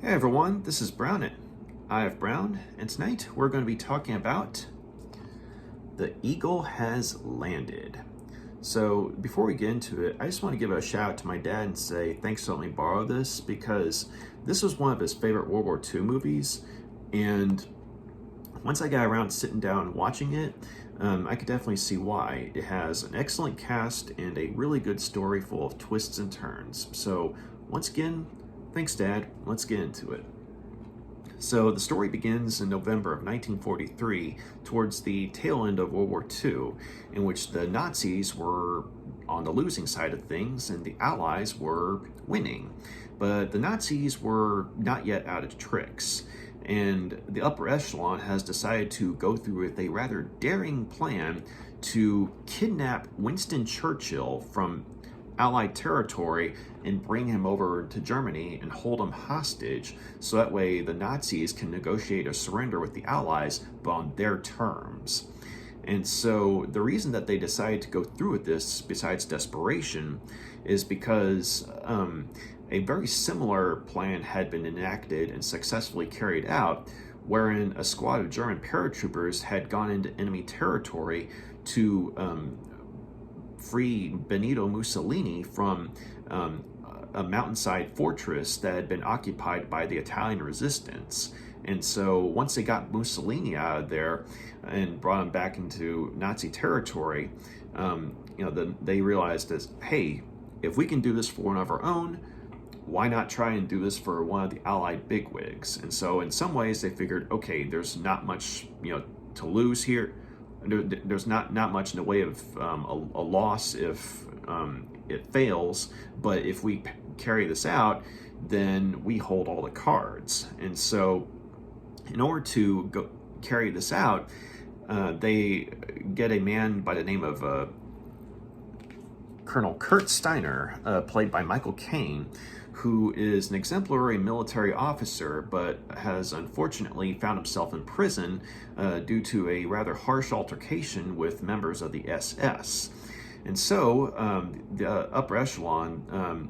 Hey everyone, this is Brown at IF Brown, and tonight we're going to be talking about The Eagle Has Landed. So before we get into it, I just want to give a shout out to my dad and say thanks for letting me borrow this, because this was one of his favorite World War II movies, and once I got around to sitting down and watching it, I could definitely see why. It has an excellent cast and a really good story full of twists and turns. So once again, thanks, Dad. Let's get into it. So the story begins in November of 1943, towards the tail end of World War II, in which the Nazis were on the losing side of things and the Allies were winning. But the Nazis were not yet out of tricks, and the upper echelon has decided to go through with a rather daring plan to kidnap Winston Churchill from Allied territory and bring him over to Germany and hold him hostage, so that way the Nazis can negotiate a surrender with the Allies, but on their terms. And so the reason that they decided to go through with this, besides desperation, is because a very similar plan had been enacted and successfully carried out, wherein a squad of German paratroopers had gone into enemy territory to free Benito Mussolini from a mountainside fortress that had been occupied by the Italian resistance. And so once they got Mussolini out of there and brought him back into Nazi territory, they realized that, hey, if we can do this for one of our own, why not try and do this for one of the Allied bigwigs? And so in some ways they figured, okay, there's not much to lose here. There's not much in the way of a loss if it fails, but if we carry this out, then we hold all the cards. And so in order to go carry this out, they get a man by the name of Colonel Kurt Steiner, played by Michael Caine, who is an exemplary military officer, but has unfortunately found himself in prison due to a rather harsh altercation with members of the SS. And so the upper echelon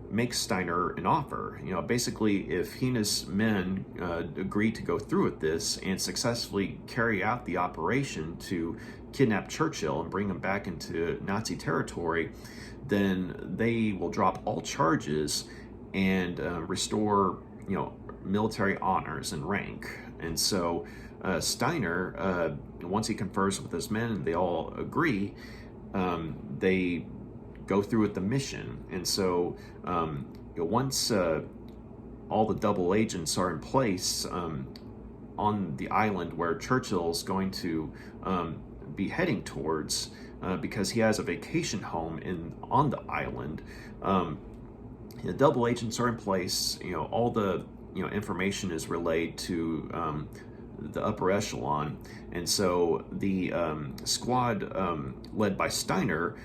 makes Steiner an offer. Basically, if he and his men agree to go through with this and successfully carry out the operation to kidnap Churchill and bring him back into Nazi territory, then they will drop all charges and restore, military honors and rank. And so Steiner, once he confers with his men and they all agree, they go through with the mission. And so once all the double agents are in place on the island where Churchill's going to be heading towards, because he has a vacation home on the island, the double agents are in place. All the information is relayed to the upper echelon, and so the squad led by Steiner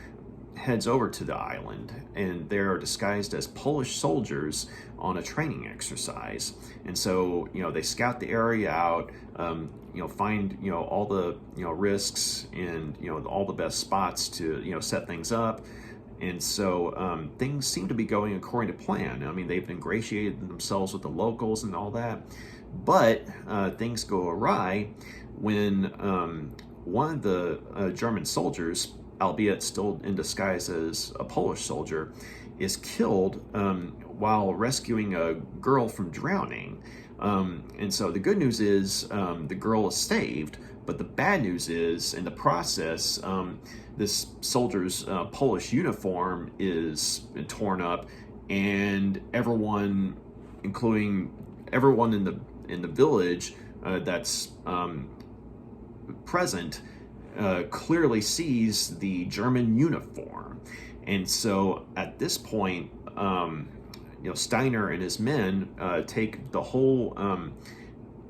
heads over to the island, and they're disguised as Polish soldiers on a training exercise. And so they scout the area out, find all the risks and all the best spots to set things up. And so things seem to be going according to plan. I mean, they've ingratiated themselves with the locals and all that, but things go awry when one of the German soldiers, albeit still in disguise as a Polish soldier, is killed while rescuing a girl from drowning. And so the good news is the girl is saved, but the bad news is, in the process, this soldier's Polish uniform is torn up, and everyone, including everyone in the village that's present, clearly sees the German uniform. And so at this point, Steiner and his men take the whole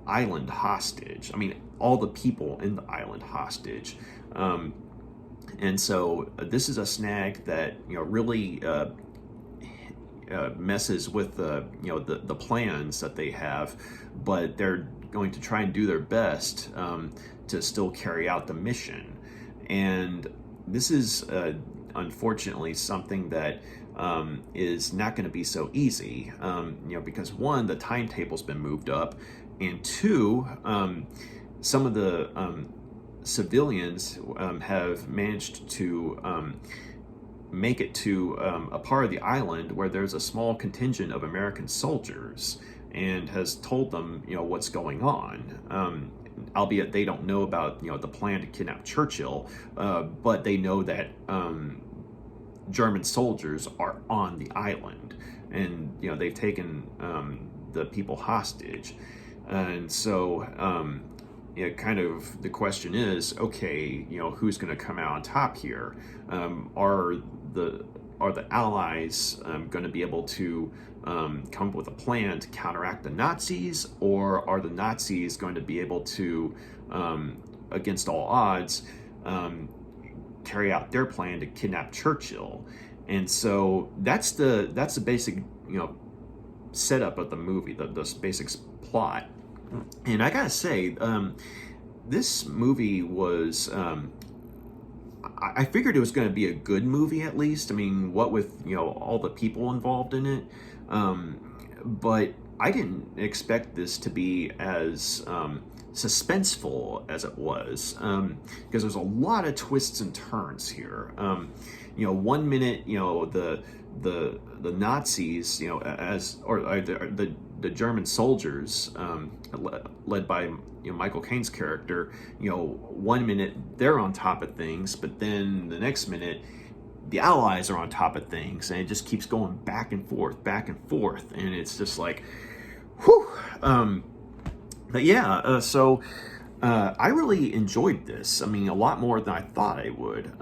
island hostage. I mean, all the people in the island hostage. And so this is a snag that really messes with the plans that they have, but they're going to try and do their best to still carry out the mission. And this is unfortunately something that is not going to be so easy, because one, the timetable's been moved up, and two, some of the civilians have managed to make it to a part of the island where there's a small contingent of American soldiers, and has told them, what's going on. Albeit they don't know about, the plan to kidnap Churchill, but they know that German soldiers are on the island, and they've taken the people hostage, and so kind of the question is, okay, who's going to come out on top here? Are the Allies going to be able to come up with a plan to counteract the Nazis, or are the Nazis going to be able to, against all odds, carry out their plan to kidnap Churchill? And so that's the basic setup of the movie, the basic plot. And I gotta say, this movie was, I figured it was going to be a good movie, at least. I mean, what with all the people involved in it, but I didn't expect this to be as suspenseful as it was, because there's a lot of twists and turns here. 1 minute, the Nazis, the German soldiers, led by Michael Caine's character, 1 minute they're on top of things, but then the next minute the Allies are on top of things, and it just keeps going back and forth, and it's just like, whew. But yeah, so I really enjoyed this. I mean, a lot more than I thought I would.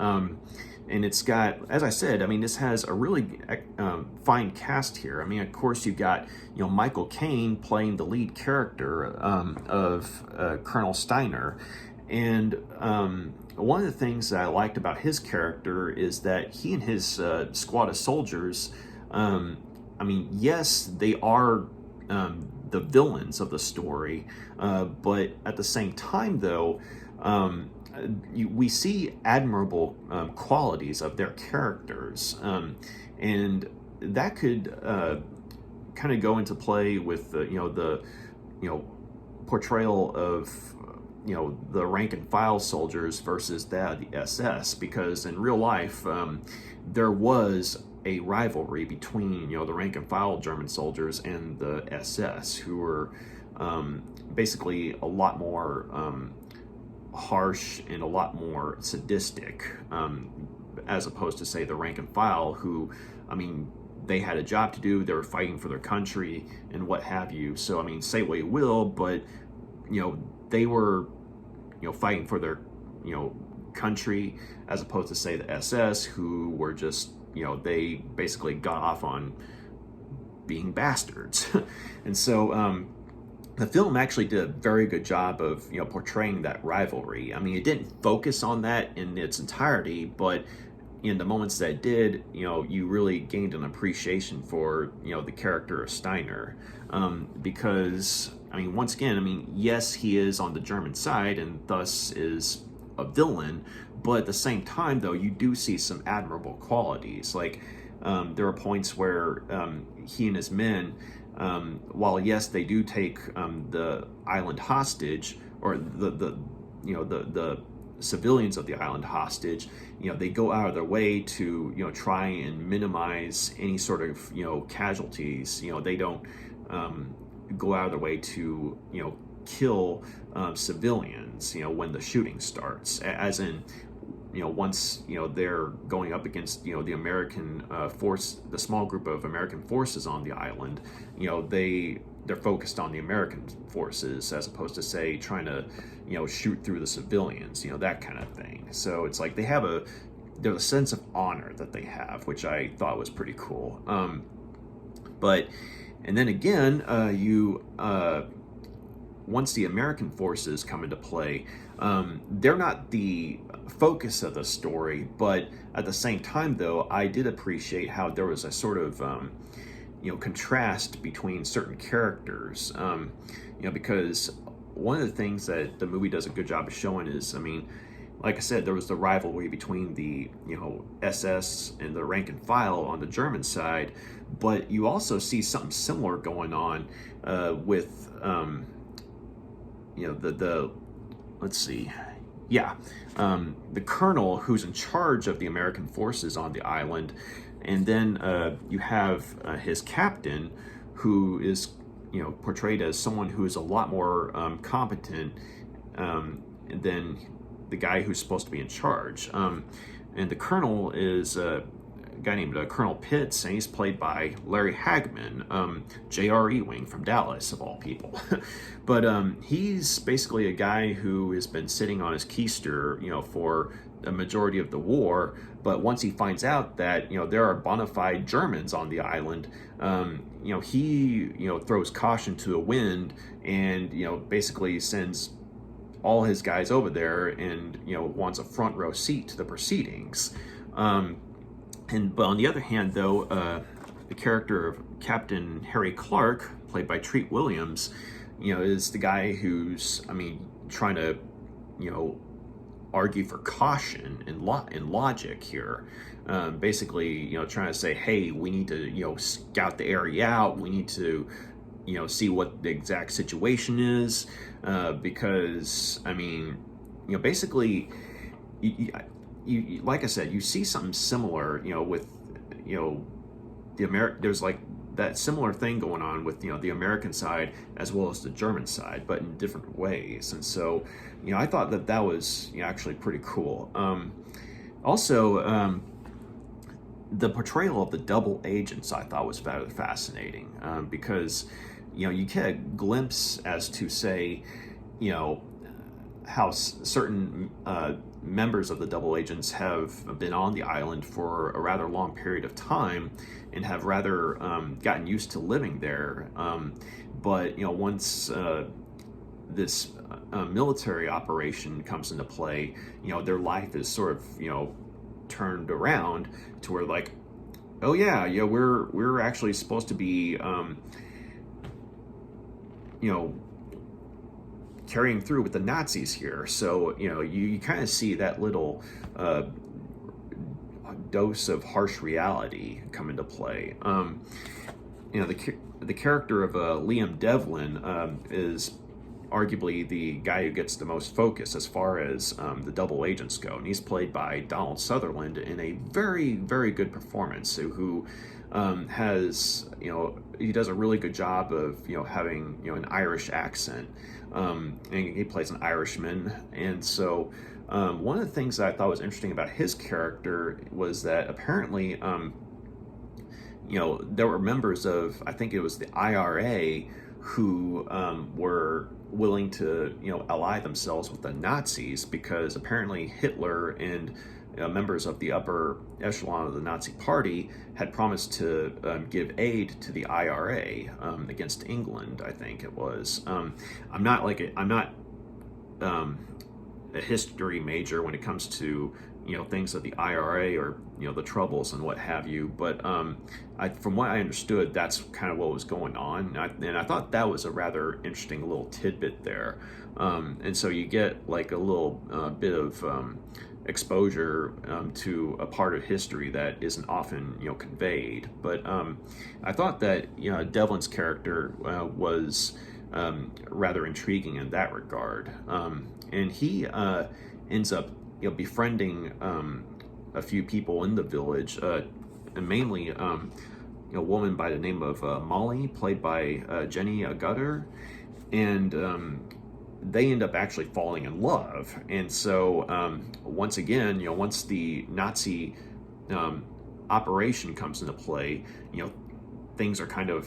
And it's got, as I said, I mean, this has a really fine cast here. I mean, of course, you've got, Michael Caine playing the lead character of Colonel Steiner. And one of the things that I liked about his character is that he and his squad of soldiers, I mean, yes, they are the villains of the story, but at the same time, though, we see admirable qualities of their characters, and that could kind of go into play with the portrayal of the rank and file soldiers versus that of the SS, because in real life there was a rivalry between the rank and file German soldiers and the SS, who were basically a lot more harsh and a lot more sadistic, as opposed to, say, the rank and file, who, I mean, they had a job to do, they were fighting for their country and what have you. So, I mean, say what you will, but they were fighting for their country, as opposed to, say, the SS, who were just they basically got off on being bastards. And so the film actually did a very good job of portraying that rivalry. I mean, it didn't focus on that in its entirety, but in the moments that it did, you really gained an appreciation for the character of Steiner, because, I mean, once again, I mean, yes, he is on the German side and thus is a villain, but at the same time, though, you do see some admirable qualities. Like, there are points where he and his men, while yes, they do take the island hostage, or the civilians of the island hostage, they go out of their way to try and minimize any sort of casualties. They don't go out of their way to kill civilians when the shooting starts, as in once they're going up against the American force, the small group of American forces on the island, they're focused on the American forces, as opposed to, say, trying to shoot through the civilians, that kind of thing. So it's like there's a sense of honor that they have, which I thought was pretty cool. But and then again, once the American forces come into play, they're not the focus of the story, but at the same time, though, I did appreciate how there was a sort of contrast between certain characters, because one of the things that the movie does a good job of showing is, I mean, like I said, there was the rivalry between the SS and the rank and file on the German side, but you also see something similar going on with the let's see, yeah, the colonel who's in charge of the American forces on the island, and then you have his captain, who is portrayed as someone who is a lot more competent than the guy who's supposed to be in charge. And the colonel is a guy named Colonel Pitts, and he's played by Larry Hagman, J.R. Ewing from Dallas, of all people. But he's basically a guy who has been sitting on his keister, for a majority of the war. But once he finds out that there are bona fide Germans on the island, he throws caution to the wind, and basically sends all his guys over there, and wants a front row seat to the proceedings. But on the other hand, though, the character of Captain Harry Clark, played by Treat Williams, is the guy who's, trying to, argue for caution and logic here. Basically, trying to say, hey, we need to, scout the area out. We need to, see what the exact situation is, because, basically, you like I said, you see something similar, with, there's like that similar thing going on with, the American side as well as the German side, but in different ways. And so, I thought that was actually pretty cool. Also, the portrayal of the double agents I thought was rather fascinating, because, you get a glimpse as to, say, how certain members of the double agents have been on the island for a rather long period of time and have rather gotten used to living there. But once this military operation comes into play, their life is sort of turned around to where, like, oh yeah, we're actually supposed to be carrying through with the Nazis here. So you kind of see that little dose of harsh reality come into play. The character of Liam Devlin is arguably the guy who gets the most focus as far as the double agents go, and he's played by Donald Sutherland in a very, very good performance. Who has he does a really good job of having an Irish accent, and he plays an Irishman. And so one of the things that I thought was interesting about his character was that apparently there were members of, I think it was the IRA, who were willing to ally themselves with the Nazis, because apparently Hitler and members of the upper echelon of the Nazi Party had promised to give aid to the IRA against England, I think it was. I'm not a history major when it comes to things of the IRA or the Troubles and what have you, but from what I understood, that's kind of what was going on, and I thought that was a rather interesting little tidbit there. And so you get like a little bit of exposure to a part of history that isn't often conveyed. But I thought that Devlin's character was rather intriguing in that regard, and he ends up befriending a few people in the village, and mainly a woman by the name of Molly, played by Jenny Agutter, and they end up actually falling in love. And so once again, once the Nazi operation comes into play, things are kind of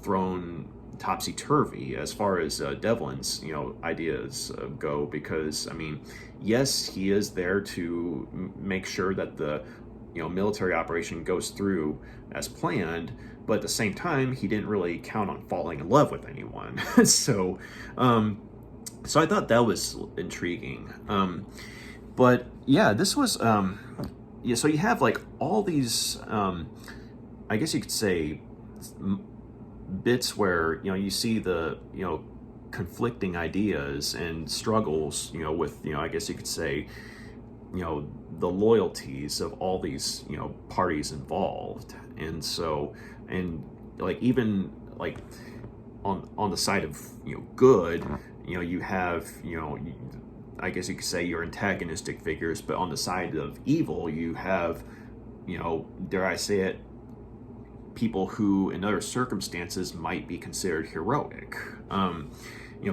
thrown topsy-turvy as far as Devlin's ideas go, because yes, he is there to make sure that the military operation goes through as planned, but at the same time he didn't really count on falling in love with anyone. So I thought that was intriguing. But yeah, this was so you have like all these I guess you could say bits where you see the conflicting ideas and struggles with I guess you could say the loyalties of all these parties involved. And so, and like even like on the side of good, you have I guess you could say your antagonistic figures, but on the side of evil you have dare I say it, people who in other circumstances might be considered heroic.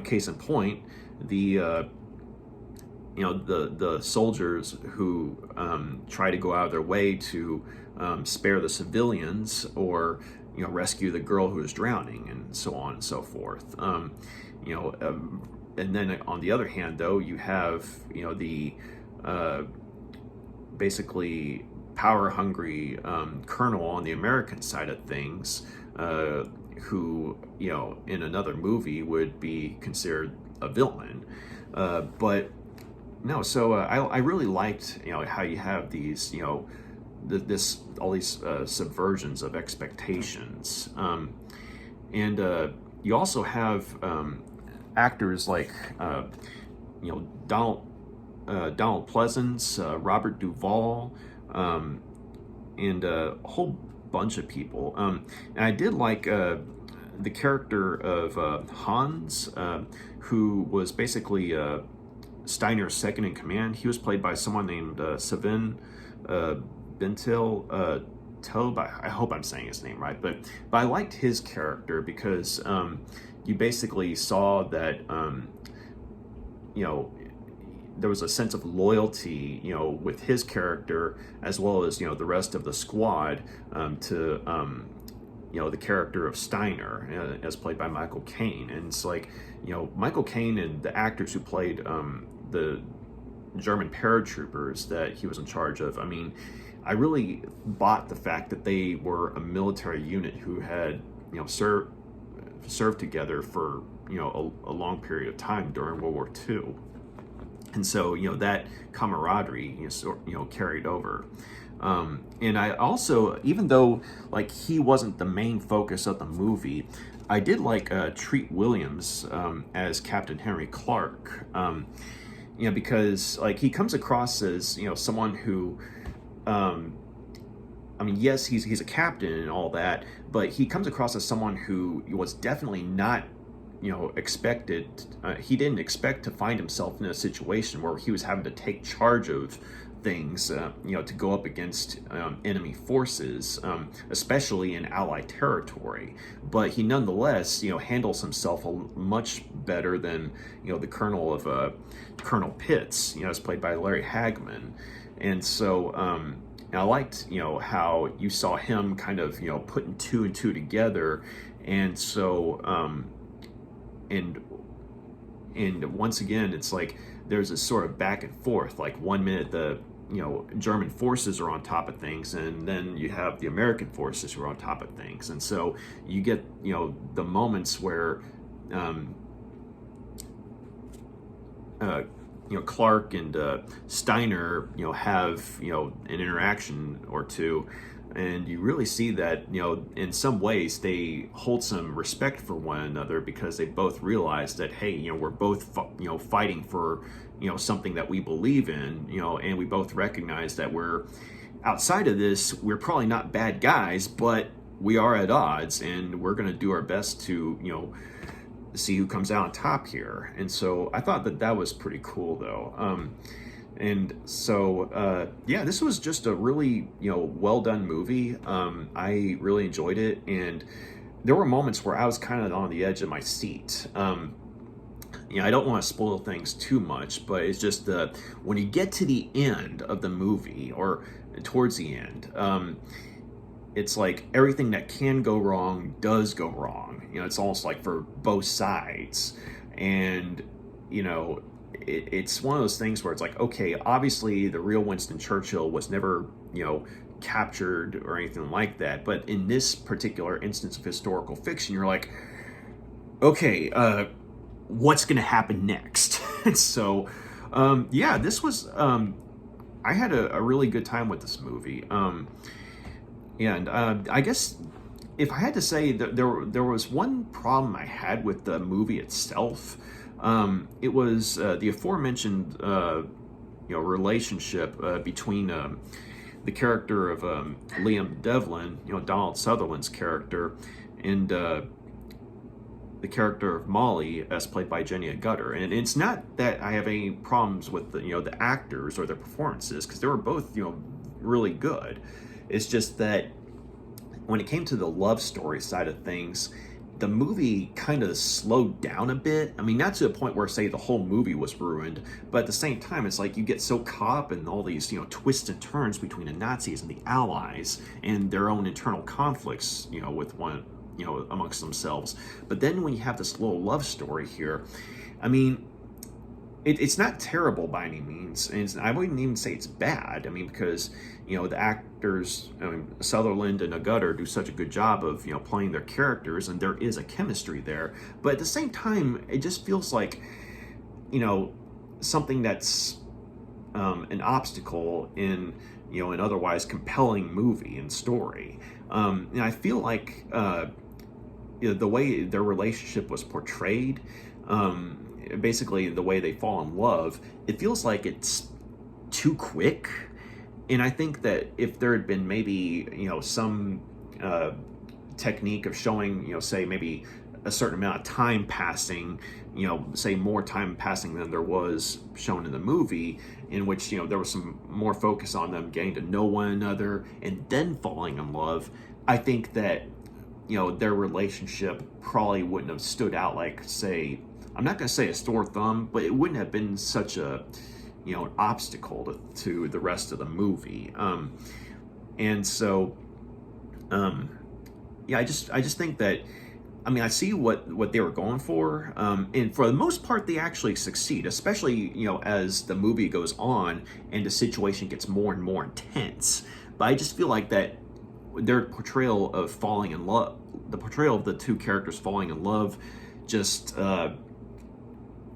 Case in point, the the soldiers who try to go out of their way to spare the civilians, or rescue the girl who is drowning, and so on and so forth. And then on the other hand, though, you have the basically power-hungry colonel on the American side of things, who in another movie would be considered a villain. But no, so I really liked how you have these all these subversions of expectations, and you also have actors like Donald Pleasance, Robert Duvall, and a whole bunch of people. And I did like the character of Hans, who was basically Steiner's second in command. He was played by someone named Sven-Bertil. I hope I'm saying his name right, but I liked his character because you basically saw that there was a sense of loyalty with his character, as well as the rest of the squad, to the character of Steiner, as played by Michael Caine. And it's like Michael Caine and the actors who played the German paratroopers that he was in charge of, I mean, I really bought the fact that they were a military unit who had served together for a long period of time during World War II. And so that camaraderie carried over. And I also, even though like he wasn't the main focus of the movie, I did like Treat Williams as Captain Henry Clark, because like he comes across as someone who, I mean, yes, he's a captain and all that, but he comes across as someone who was definitely not expected. He didn't expect to find himself in a situation where he was having to take charge of things, to go up against enemy forces, especially in Allied territory. But he nonetheless, handles himself much better than the colonel of Colonel Pitts, as played by Larry Hagman. And so I liked how you saw him kind of putting two and two together. And so and once again, it's like there's this sort of back and forth. Like 1 minute the German forces are on top of things, and then you have the American forces who are on top of things. And so you get the moments where Clark and Steiner have an interaction or two, and you really see that in some ways they hold some respect for one another, because they both realize that, hey, we're both fighting for something that we believe in, and we both recognize that we're outside of this, we're probably not bad guys, but we are at odds, and we're going to do our best to see who comes out on top here. And so I thought that was pretty cool, though. And so yeah, this was just a really well done movie. I really enjoyed it, and there were moments where I was kind of on the edge of my seat. I don't want to spoil things too much, but it's just when you get to the end of the movie, or towards the end, it's like everything that can go wrong does go wrong. It's almost like for both sides. And it's one of those things where it's like, okay, obviously the real Winston Churchill was never captured or anything like that, but in this particular instance of historical fiction, you're like, okay, what's gonna happen next? So yeah, this was I had a really good time with this movie. And I guess if I had to say that there was one problem I had with the movie itself, it was the aforementioned relationship between the character of Liam Devlin, Donald Sutherland's character, and the character of Molly, as played by Jenny Agutter. And it's not that I have any problems with the actors or their performances, because they were both really good. It's just that when it came to the love story side of things, the movie kind of slowed down a bit. I mean, not to a point where, say, the whole movie was ruined, but at the same time, it's like you get so caught up in all these, twists and turns between the Nazis and the Allies and their own internal conflicts, with one, amongst themselves. But then when you have this little love story here, I mean, it's not terrible by any means, and I wouldn't even say it's bad. I mean, because the actors, Sutherland and Agutter, do such a good job of playing their characters, and there is a chemistry there. But at the same time, it just feels like something that's an obstacle in an otherwise compelling movie and story. And I feel like the way their relationship was portrayed, basically the way they fall in love, it feels like it's too quick. And I think that if there had been maybe some technique of showing say maybe a certain amount of time passing, say more time passing than there was shown in the movie, in which there was some more focus on them getting to know one another and then falling in love, I think that their relationship probably wouldn't have stood out like, say, I'm not going to say a sore thumb, but it wouldn't have been such a, an obstacle to the rest of the movie. And so, yeah, I just think that, I mean, I see what they were going for, and for the most part, they actually succeed, especially, as the movie goes on and the situation gets more and more intense. But I just feel like that their portrayal of falling in love, the portrayal of the two characters falling in love, just,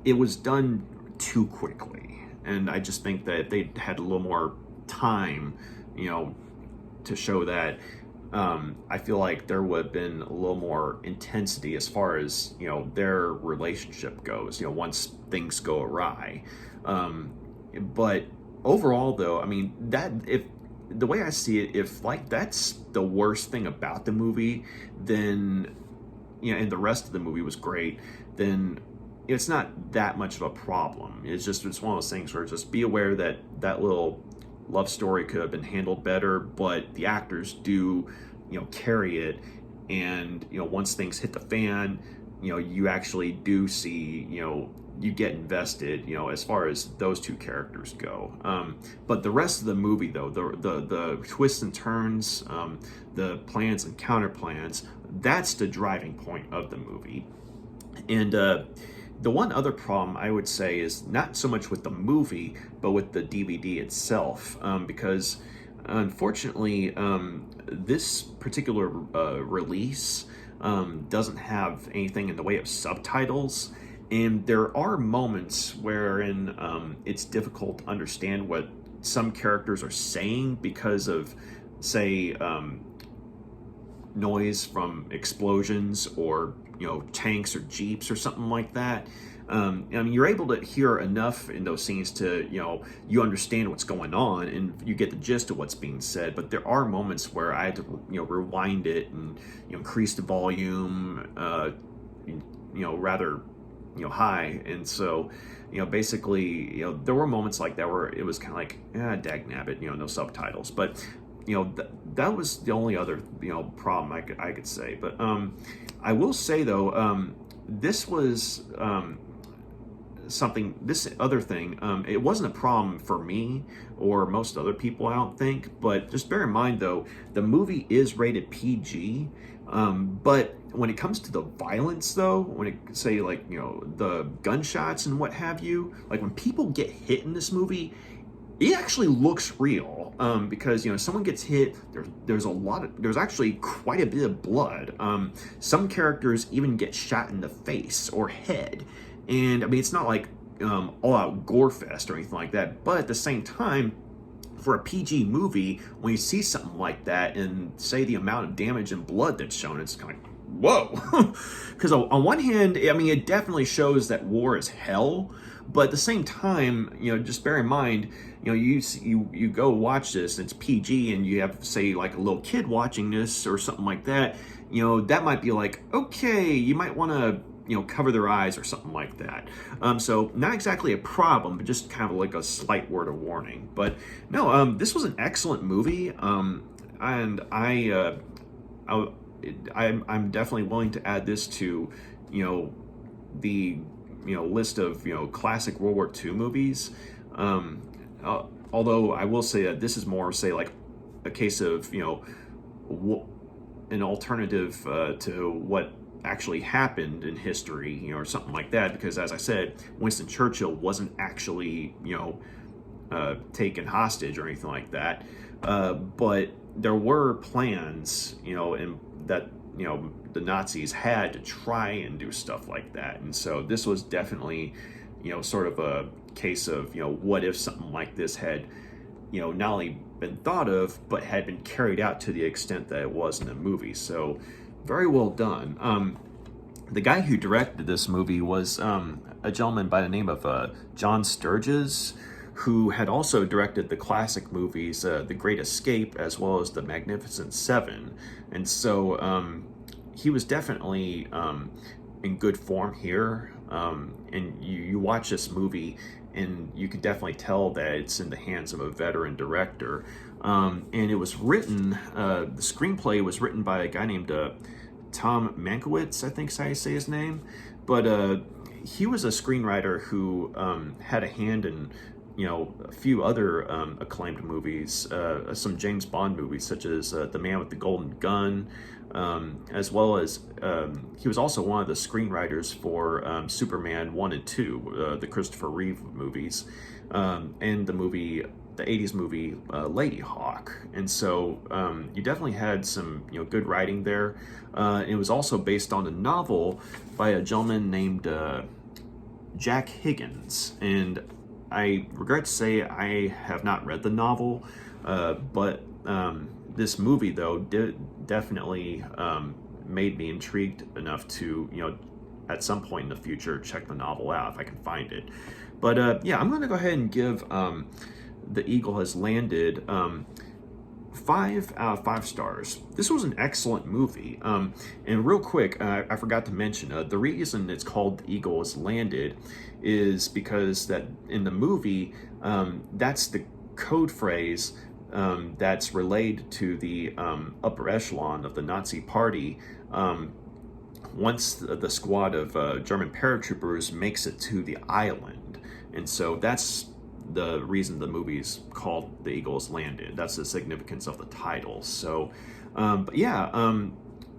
it was done too quickly. And I just think that if they had a little more time, to show that, I feel like there would have been a little more intensity as far as, their relationship goes, once things go awry. But overall, though, I mean, if the way I see it, if like that's the worst thing about the movie, then, and the rest of the movie was great, then it's not that much of a problem. It's one of those things where just be aware that that little love story could have been handled better, but the actors do, carry it. And, once things hit the fan, you actually do see, you get invested, as far as those two characters go. But the rest of the movie, though, the twists and turns, the plans and counter plans, that's the driving point of the movie. And the one other problem I would say is not so much with the movie, but with the DVD itself, because unfortunately, this particular release doesn't have anything in the way of subtitles, and there are moments wherein it's difficult to understand what some characters are saying because of, say, noise from explosions or tanks or jeeps or something like that. I mean, you're able to hear enough in those scenes to, you understand what's going on and you get the gist of what's being said. But there are moments where I had to, rewind it and, increase the volume, rather, high. And so, basically, there were moments like that where it was kind of like, dagnabbit, no subtitles. But, that was the only other, problem I could say. But I will say, though, this was this other thing, it wasn't a problem for me or most other people, I don't think. But just bear in mind, though, the movie is rated PG. But when it comes to the violence, though, when it say like, the gunshots and what have you, like when people get hit in this movie, it actually looks real, because, someone gets hit, there's actually quite a bit of blood. Some characters even get shot in the face or head. And I mean, it's not like all out gore fest or anything like that, but at the same time, for a PG movie, when you see something like that and say the amount of damage and blood that's shown, it's kind of like, whoa. Because on one hand, I mean, it definitely shows that war is hell, But at the same time, just bear in mind, you go watch this, it's PG, and you have, say, like a little kid watching this or something like that, that might be like, okay, you might want to, cover their eyes or something like that. So not exactly a problem, but just kind of like a slight word of warning. But no, this was an excellent movie, and I'm definitely willing to add this to, the list of classic World War II movies. Although I will say that this is more, say, like a case of an alternative to what actually happened in history, or something like that. Because as I said, Winston Churchill wasn't actually taken hostage or anything like that. But there were plans, and that the Nazis had to try and do stuff like that. And so this was definitely, sort of a case of, what if something like this had, not only been thought of, but had been carried out to the extent that it was in the movie. So very well done. The guy who directed this movie was a gentleman by the name of John Sturges, who had also directed the classic movies The Great Escape as well as The Magnificent Seven. And so he was definitely in good form here. And you watch this movie and you can definitely tell that it's in the hands of a veteran director. And it was written, the screenplay was written by a guy named Tom Mankiewicz, I think is how you say his name. But he was a screenwriter who had a hand in a few other acclaimed movies, some James Bond movies, such as The Man with the Golden Gun, as well as he was also one of the screenwriters for Superman 1 and 2, the Christopher Reeve movies, and the 80s movie Lady Hawk. And so you definitely had some good writing there. It was also based on a novel by a gentleman named Jack Higgins, and I regret to say I have not read the novel, but this movie, though, definitely made me intrigued enough to, at some point in the future, check the novel out if I can find it. But yeah, I'm going to go ahead and give The Eagle Has Landed 5 out of 5 stars. This was an excellent movie. And real quick, I forgot to mention, the reason it's called The Eagle Has Landed is because that in the movie, that's the code phrase that's relayed to the upper echelon of the Nazi party once the squad of German paratroopers makes it to the island. And so that's the reason the movie's called The Eagle Has Landed. That's the significance of the title. So, but yeah,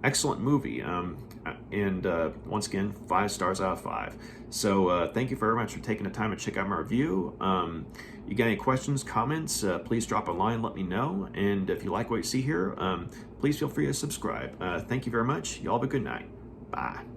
excellent movie. And once again, 5 stars out of 5. So thank you very much for taking the time to check out my review. You got any questions, comments, please drop a line, let me know. And if you like what you see here, please feel free to subscribe. Thank you very much. Y'all have a good night. Bye.